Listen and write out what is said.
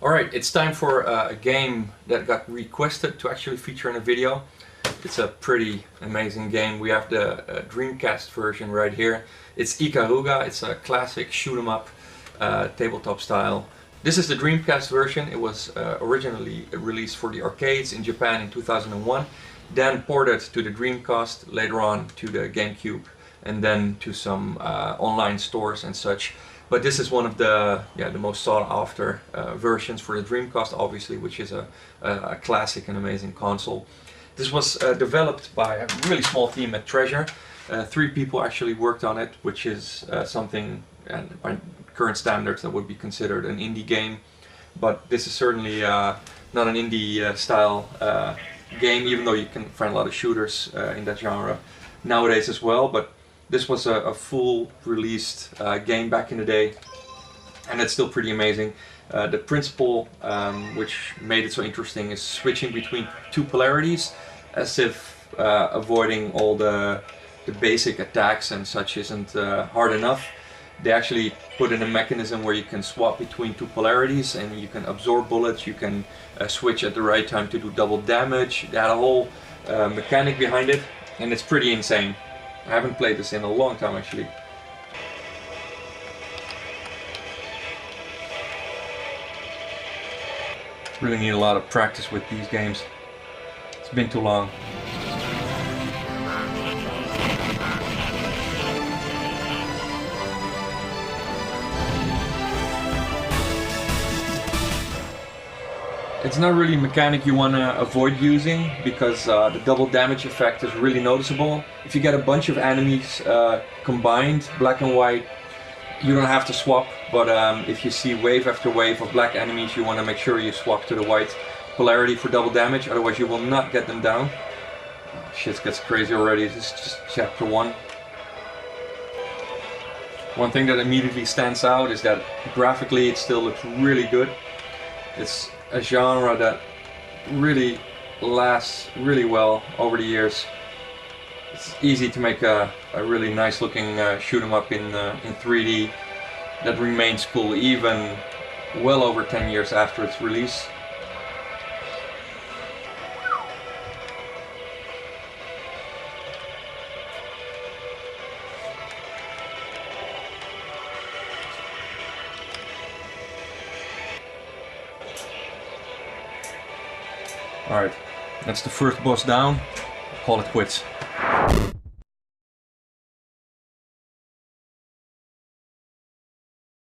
Alright, it's time for a game that got requested to actually feature in a video. It's a pretty amazing game. We have the Dreamcast version right here. It's Ikaruga. It's a classic shoot 'em up, tabletop style. This is the Dreamcast version. It was originally released for the arcades in Japan in 2001, then ported to the Dreamcast, later on to the GameCube, and then to some online stores and such. But this is one of the most sought after versions for the Dreamcast, obviously, which is a classic and amazing console. This was developed by a really small team at Treasure. 3 people actually worked on it, which is something, and by current standards, that would be considered an indie game. But this is certainly not an indie style game, even though you can find a lot of shooters in that genre nowadays as well. But this was a full released game back in the day, and it's still pretty amazing. The principle which made it so interesting is switching between 2 polarities, as if avoiding all the basic attacks and such isn't hard enough. They actually put in a mechanism where you can swap between 2 polarities and you can absorb bullets, you can switch at the right time to do double damage. They had a whole mechanic behind it, and it's pretty insane. I haven't played this in a long time actually. Really need a lot of practice with these games. It's been too long. It's not really a mechanic you want to avoid using, because the double damage effect is really noticeable. If you get a bunch of enemies combined, black and white, you don't have to swap, but if you see wave after wave of black enemies, you want to make sure you swap to the white polarity for double damage, otherwise you will not get them down. Shit gets crazy already. This is just chapter 1. One thing that immediately stands out is that graphically it still looks really good. It's a genre that really lasts really well over the years. It's easy to make a really nice looking shoot 'em up in 3D that remains cool even well over 10 years after its release. Alright, that's the first boss down. Call it quits.